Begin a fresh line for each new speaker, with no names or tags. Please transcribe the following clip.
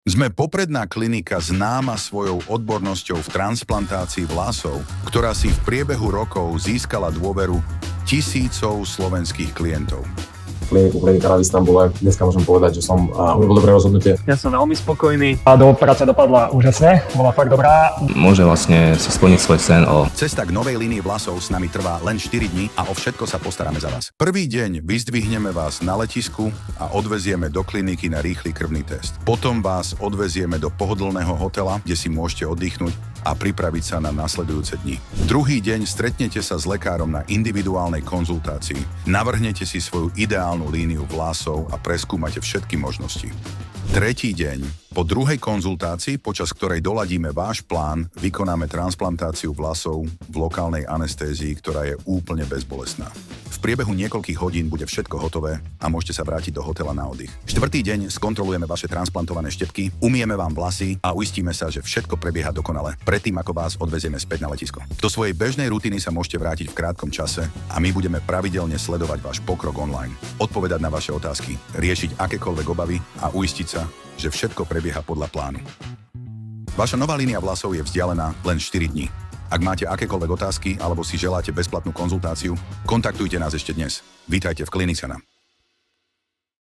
Sme popredná klinika známa svojou odbornosťou v transplantácii vlasov, ktorá si v priebehu rokov získala dôveru tisícov slovenských klientov.
Klinika v Istanbule. Dneska môžem povedať, že som urobil dobré rozhodnutie.
Ja som veľmi spokojný. A operácia dopadla úžasne, bola fakt dobrá.
Môže vlastne si splniť svoj sen o...
Cesta k novej línii vlasov s nami trvá len 4 dní a o všetko sa postaráme za vás. Prvý deň vyzdvihneme vás na letisku a odvezieme do kliniky na rýchly krvný test. Potom vás odvezieme do pohodlného hotela, kde si môžete oddychnúť a pripraviť sa na nasledujúce dni. Druhý deň stretnete sa s lekárom na individuálnej konzultácii. Navrhnete si svoju ideálnu líniu vlasov a preskúmate všetky možnosti. Tretí deň, po druhej konzultácii, počas ktorej doladíme váš plán, vykonáme transplantáciu vlasov v lokálnej anestézii, ktorá je úplne bezbolestná. V priebehu niekoľkých hodín bude všetko hotové a môžete sa vrátiť do hotela na oddych. Štvrtý deň skontrolujeme vaše transplantované štepky, umieme vám vlasy a uistíme sa, že všetko prebieha dokonale, predtým ako vás odvezieme späť na letisko. Do svojej bežnej rutiny sa môžete vrátiť v krátkom čase a my budeme pravidelne sledovať váš pokrok online, odpovedať na vaše otázky, riešiť akékoľvek obavy a uistiť sa, že všetko prebieha podľa plánu. Vaša nová línia vlasov je vzdialená len 4 dní. Ak máte akékoľvek otázky alebo si želáte bezplatnú konzultáciu, kontaktujte nás ešte dnes. Vítajte v Klinicana.